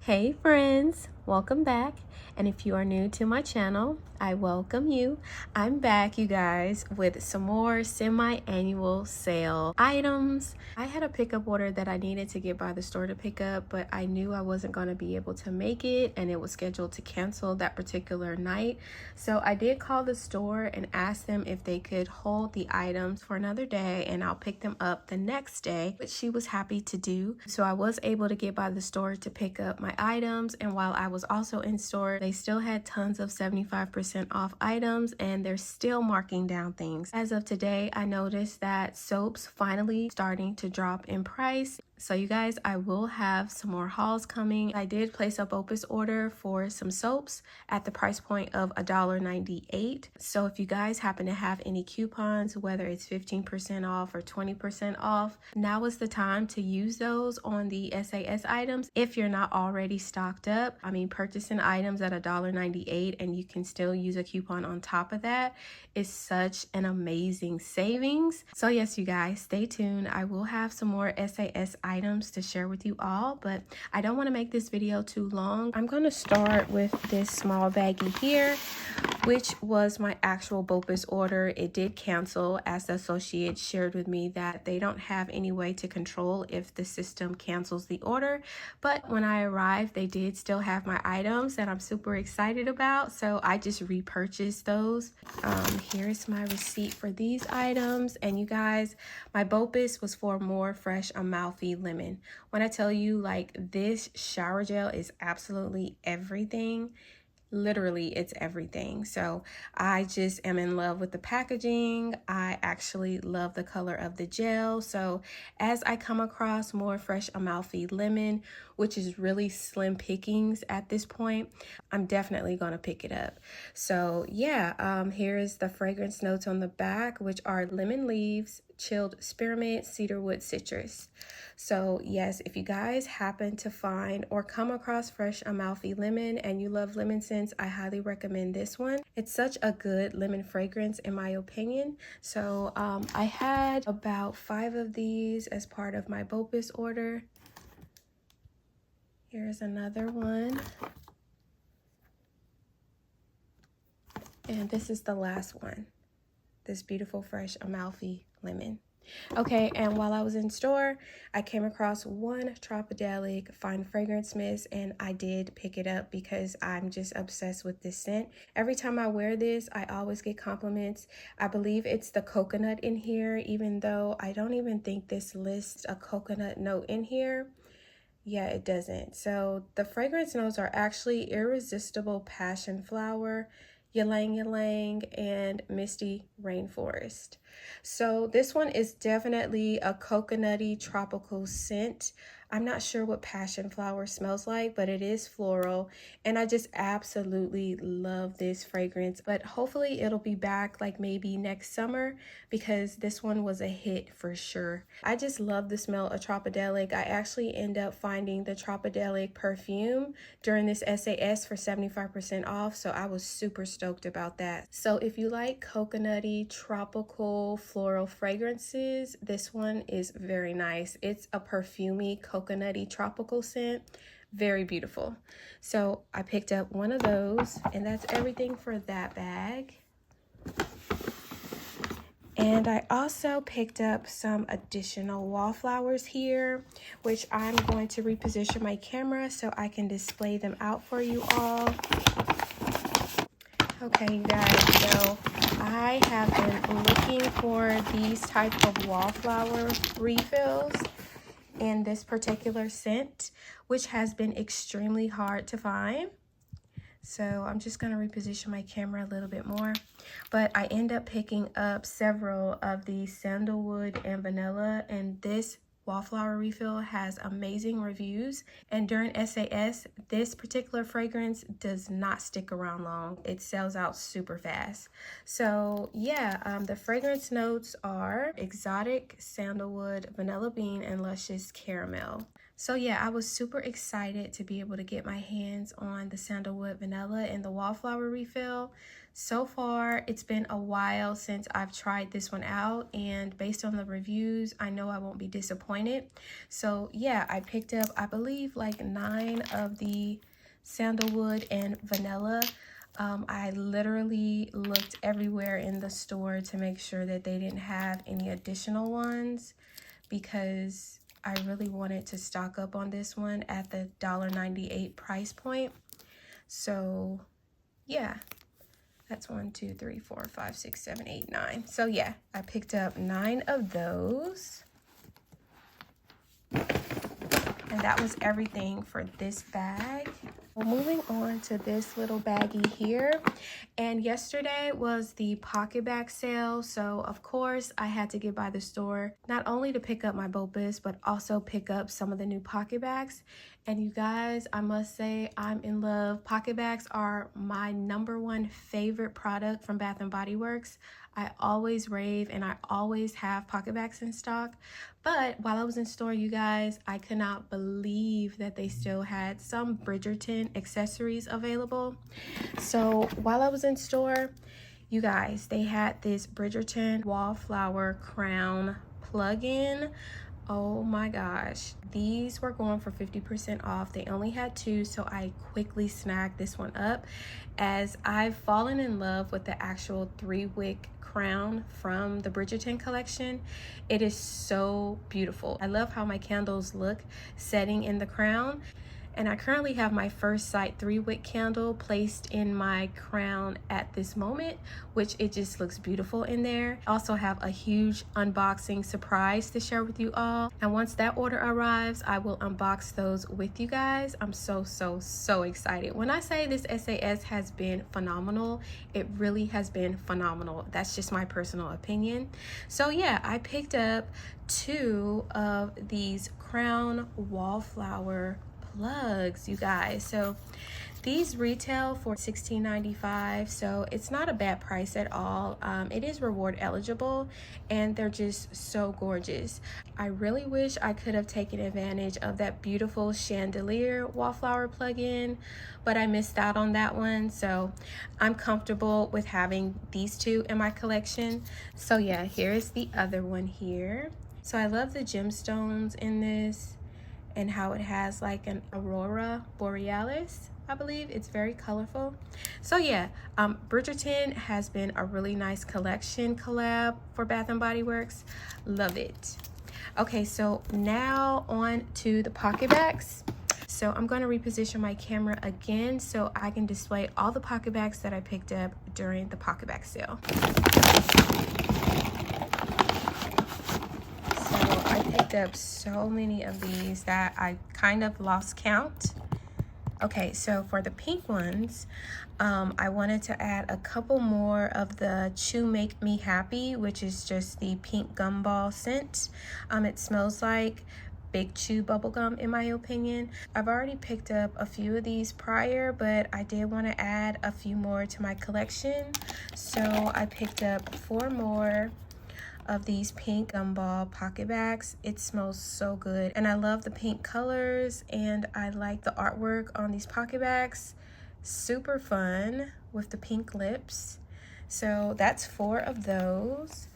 Hey friends, welcome back. And if you are new to my channel, I welcome you. I'm back, you guys, with some more semi-annual sale items. I had a pickup order that I needed to get by the store to pick up, but I knew I wasn't going to be able to make it, and it was scheduled to cancel that particular night. So I did call the store and ask them if they could hold the items for another day and I'll pick them up the next day, which she was happy to do. So I was able to get by the store to pick up my items, and while I was also in store, they still had tons of 75% off items and they're still marking down things. As of today, I noticed that soaps finally starting to drop in price. So you guys, I will have some more hauls coming. I did place a BOPUS order for some soaps at the price point of $1.98. So if you guys happen to have any coupons, whether it's 15% off or 20% off, now is the time to use those on the SAS items if you're not already stocked up. I mean, purchasing items at $1.98 and you can still use a coupon on top of that is such an amazing savings. So yes, you guys, stay tuned. I will have some more SAS items to share with you all, but I don't want to make this video too long. I'm going to start with this small baggie here, which was my actual BOPUS order. It did cancel, as the associate shared with me that they don't have any way to control if the system cancels the order. But when I arrived, they did still have my items that I'm super excited about, so I just repurchased those. Here's my receipt for these items, and you guys, my BOPUS was for more fresh Amalfi Lemon. When I tell you, like, this shower gel is absolutely everything. Literally, it's everything. So I just am in love with the packaging. I actually love the color of the gel. So as I come across more fresh Amalfi Lemon, which is really slim pickings at this point, I'm definitely going to pick it up. So yeah, here is the fragrance notes on the back, which are lemon leaves, chilled spearmint, cedarwood, citrus. So yes, if you guys happen to find or come across fresh Amalfi Lemon and you love lemon scents, I highly recommend this one. It's such a good lemon fragrance in my opinion. So I had about 5 of these as part of my BOPUS order. Here's another one. And this is the last one. This beautiful fresh Amalfi Lemon. Okay, and while I was in store, I came across one Tropidelic Fine Fragrance Mist, and I did pick it up because I'm just obsessed with this scent. Every time I wear this, I always get compliments. I believe it's the coconut in here, even though I don't even think this lists a coconut note in here. Yeah, it doesn't. So the fragrance notes are actually Irresistible Passion Flower, Ylang Ylang, and Misty Rainforest. So this one is definitely a coconutty tropical scent. I'm not sure what passion flower smells like, but it is floral, and I just absolutely love this fragrance. But hopefully it'll be back like maybe next summer, because this one was a hit for sure. I just love the smell of Tropidelic. I actually end up finding the Tropidelic perfume during this SAS for 75% off, so I was super stoked about that. So if you like coconutty, tropical, floral fragrances, this one is very nice. It's a perfumey, coconutty, tropical scent. Very beautiful. So I picked up one of those, and that's everything for that bag. And I also picked up some additional wallflowers here, which I'm going to reposition my camera so I can display them out for you all. Okay, you guys, so I have been looking for these type of wallflower refills in this particular scent, which has been extremely hard to find. So I'm just going to reposition my camera a little bit more. But I end up picking up several of these Sandalwood and Vanilla, and this wallflower refill has amazing reviews. And during SAS, this particular fragrance does not stick around long. It sells out super fast. So yeah, the fragrance notes are exotic, sandalwood, vanilla bean, and luscious caramel. So yeah, I was super excited to be able to get my hands on the Sandalwood Vanilla and the Wallflower refill. So far, it's been a while since I've tried this one out, and based on the reviews, I know I won't be disappointed. So yeah, I picked up, I believe, like 9 of the Sandalwood and Vanilla. I literally looked everywhere in the store to make sure that they didn't have any additional ones, because I really wanted to stock up on this one at the $1.98 price point. So yeah, that's 1, 2, 3, 4, 5, 6, 7, 8, 9. So yeah, I picked up 9 of those. And that was everything for this bag. Well, moving on to this little baggie here. And yesterday was the PocketBac sale. So of course I had to get by the store, not only to pick up my BOPUS, but also pick up some of the new PocketBacs. And you guys, I must say I'm in love. PocketBacs are my #1 favorite product from Bath & Body Works. I always rave and I always have PocketBacs in stock. But while I was in store, you guys, I could not believe that they still had some Bridgerton accessories available. So while I was in store, you guys, they had this Bridgerton wallflower crown plug-in. Oh my gosh, these were going for 50% off. They only had 2, so I quickly snagged this one up, as I've fallen in love with the actual 3-wick crown from the Bridgerton collection. It is so beautiful. I love how my candles look setting in the crown. And I currently have my First Sight 3-wick candle placed in my crown at this moment, which it just looks beautiful in there. I also have a huge unboxing surprise to share with you all. And once that order arrives, I will unbox those with you guys. I'm so excited. When I say this SAS has been phenomenal, it really has been phenomenal. That's just my personal opinion. So yeah, I picked up 2 of these crown wallflower plugs, you guys. So these retail for $16.95, so it's not a bad price at all. It is reward eligible, and they're just so gorgeous. I really wish I could have taken advantage of that beautiful chandelier wallflower plug-in, but I missed out on that one. So I'm comfortable with having these 2 in my collection. So yeah, here's the other one here. So I love the gemstones in this, and how it has like an aurora borealis. I believe it's very colorful. So yeah, Bridgerton has been a really nice collection collab for Bath & Body Works. Love it. Okay, so now on to the PocketBacs. So I'm going to reposition my camera again so I can display all the PocketBacs that I picked up during the PocketBac sale. I picked up so many of these that I kind of lost count. Okay, so for the pink ones, I wanted to add a couple more of the Chew Make Me Happy, which is just the pink gumball scent. It smells like Big Chew bubblegum in my opinion. I've already picked up a few of these prior, but I did want to add a few more to my collection. So I picked up 4 more of these pink gumball PocketBacs. It smells so good, and I love the pink colors, and I like the artwork on these PocketBacs. Super fun with the pink lips. So that's 4 of those.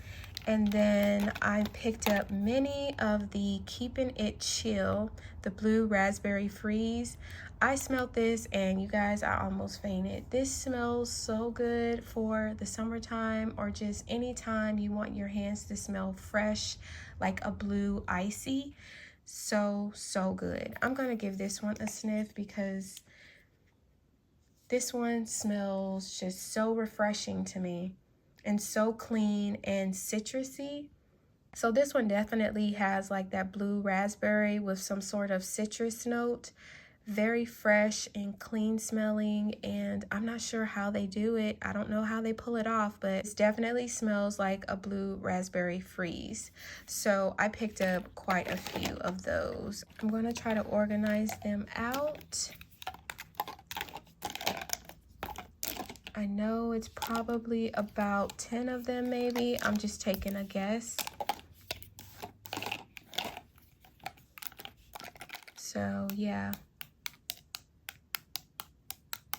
And then I picked up many of the Keeping It Chill, the blue raspberry freeze. I smelled this, and you guys, I almost fainted. This smells so good for the summertime, or just anytime you want your hands to smell fresh, like a blue icy. So good. I'm gonna give this one a sniff, because this one smells just so refreshing to me, and so clean and citrusy. So this one definitely has like that blue raspberry with some sort of citrus note. Very fresh and clean smelling, and I'm not sure how they do it. I don't know how they pull it off, but it definitely smells like a blue raspberry freeze. So I picked up quite a few of those. I'm going to try to organize them out. I know it's probably about 10 of them maybe. I'm just taking a guess. So yeah,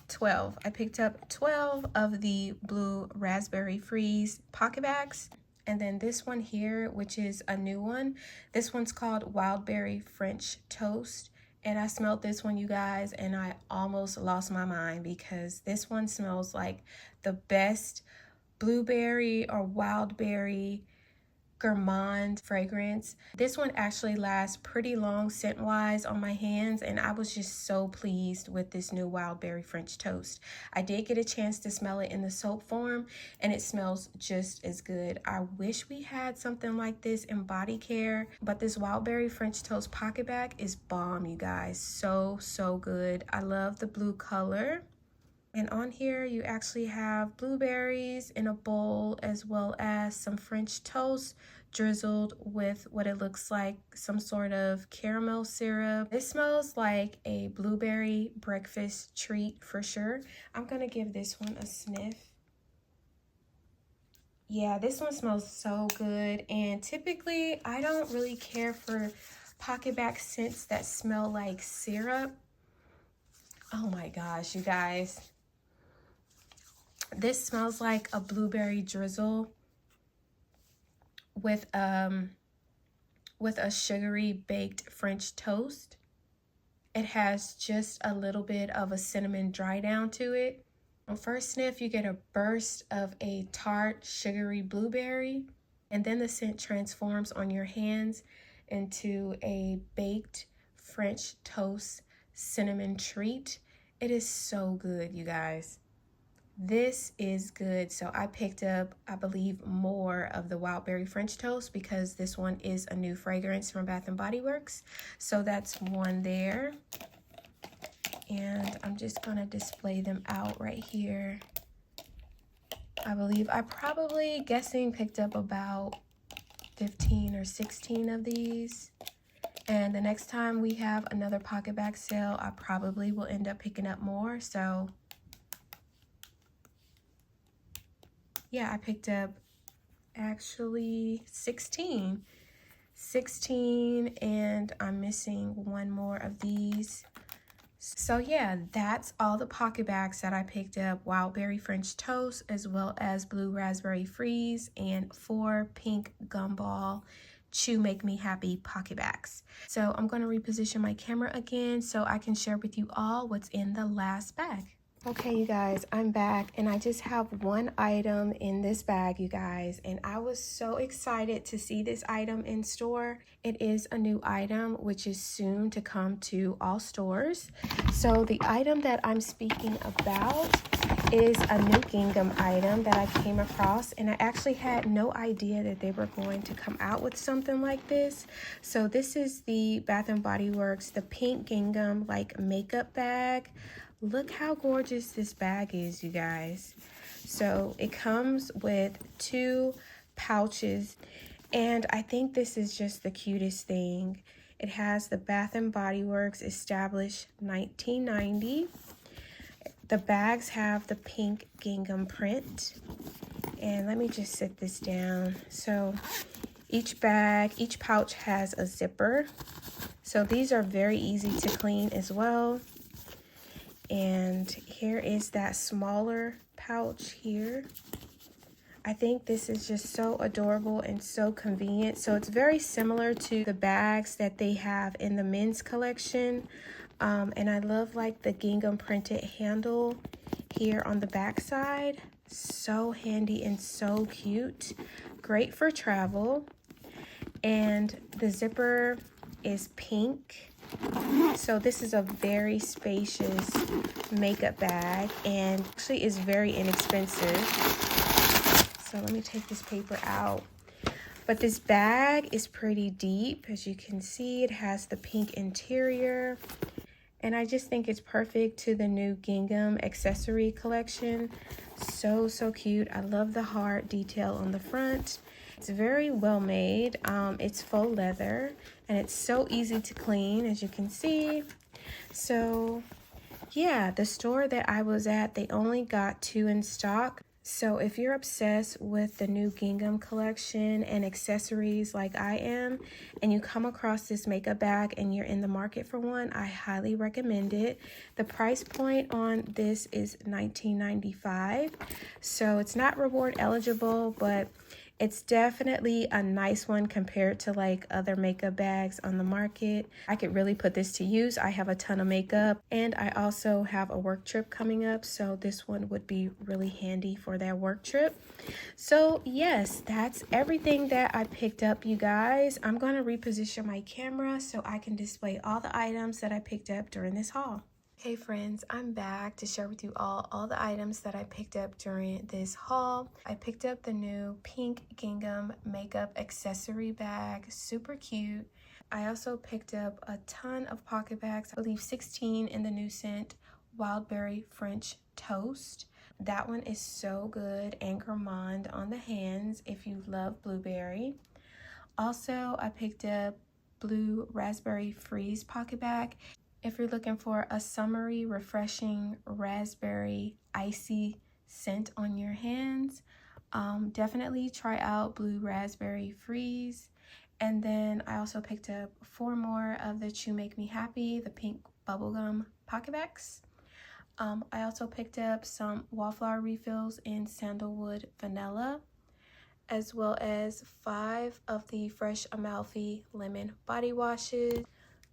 12. I picked up 12 of the blue raspberry freeze PocketBacs. And then this one here, which is a new one. This one's called Wildberry French Toast. And I smelled this one, you guys, and I almost lost my mind because this one smells like the best blueberry or wildberry gourmand fragrance. This one actually lasts pretty long scent wise on my hands, and I was just so pleased with this new Wildberry French Toast. I did get a chance to smell it in the soap form, and it smells just as good. I wish we had something like this in body care, but this Wildberry French Toast PocketBac is bomb, you guys. So good. I love the blue color. And on here, you actually have blueberries in a bowl, as well as some French toast drizzled with what it looks like some sort of caramel syrup. This smells like a blueberry breakfast treat for sure. I'm gonna give this one a sniff. Yeah, this one smells so good. And typically, I don't really care for PocketBac scents that smell like syrup. Oh my gosh, you guys. This smells like a blueberry drizzle with a sugary baked French toast. It has just a little bit of a cinnamon dry down to it. On first sniff, you get a burst of a tart, sugary blueberry, and then the scent transforms on your hands into a baked French toast cinnamon treat. It is so good, you guys. This is good. So I picked up, I believe, more of the Wildberry French Toast because this one is a new fragrance from Bath & Body Works. So that's one there. And I'm just going to display them out right here. I believe I probably, guessing, picked up about 15 or 16 of these. And the next time we have another PocketBac sale, I probably will end up picking up more. So yeah, I picked up actually 16, and I'm missing one more of these. So yeah, that's all the PocketBacs that I picked up. Wildberry French Toast, as well as blue raspberry freeze, and 4 pink gumball Chew Make Me Happy PocketBacs. So I'm going to reposition my camera again so I can share with you all what's in the last bag. Okay, you guys, I'm back, and I just have one item in this bag, you guys, and I was so excited to see this item in store. It is a new item, which is soon to come to all stores. So the item that I'm speaking about is a new Gingham item that I came across, and I actually had no idea that they were going to come out with something like this. So this is the Bath & Body Works, the pink Gingham like makeup bag. Look how gorgeous this bag is, you guys. So it comes with 2 pouches, and I think this is just the cutest thing. It has the Bath & Body Works established 1990. The bags have the pink gingham print. And let me just set this down. So each pouch has a zipper. So these are very easy to clean as well. And here is that smaller pouch here. I think this is just so adorable and so convenient. So it's very similar to the bags that they have in the men's collection. And I love like the gingham printed handle here on the back side. So handy and so cute. Great for travel. And the zipper is pink. So this is a very spacious makeup bag, and actually is very inexpensive. So let me take this paper out. But this bag is pretty deep. As you can see, it has the pink interior, and I just think it's perfect to the new Gingham accessory collection. So cute. I love the heart detail on the front. It's very well made. It's faux leather, and it's so easy to clean, as you can see. So yeah, the store that I was at, they only got 2 in stock. So if you're obsessed with the new Gingham collection and accessories like I am, and you come across this makeup bag and you're in the market for one, I highly recommend it. The price point on this is $19.95. So it's not reward eligible, but it's definitely a nice one compared to like other makeup bags on the market. I could really put this to use. I have a ton of makeup and I also have a work trip coming up, so this one would be really handy for that work trip. So yes, that's everything that I picked up, you guys. I'm going to reposition my camera so I can display all the items that I picked up during this haul. Hey friends, I'm back to share with you all the items that I picked up during this haul. I picked up the new pink Gingham makeup accessory bag, super cute. I also picked up a ton of PocketBacs, I believe 16 in the new scent Wildberry French Toast. That one is so good and gourmand on the hands if you love blueberry. Also, I picked up blue raspberry freeze PocketBac. If you're looking for a summery, refreshing raspberry icy scent on your hands, definitely try out blue raspberry freeze. And then I also picked up 4 more of the Chew Make Me Happy, the pink bubblegum PocketBacs. I also picked up some wallflower refills in Sandalwood Vanilla, as well as 5 of the fresh Amalfi Lemon body washes.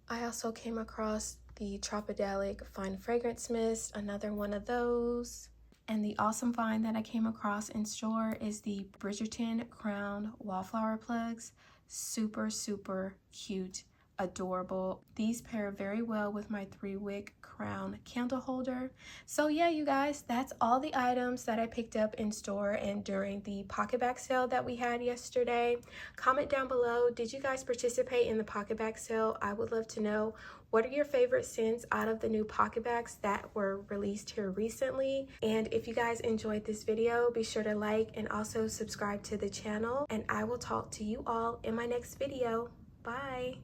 I also came across the Tropidelic Fine Fragrance Mist, another one of those. And the awesome find that I came across in store is the Bridgerton Crown Wallflower Plugs. Super, super cute, adorable. These pair very well with my 3-wick crown candle holder. So yeah, you guys, that's all the items that I picked up in store and during the PocketBac sale that we had yesterday. Comment down below, did you guys participate in the PocketBac sale? I would love to know. What are your favorite scents out of the new PocketBacs that were released here recently? And if you guys enjoyed this video, be sure to like and also subscribe to the channel. And I will talk to you all in my next video. Bye.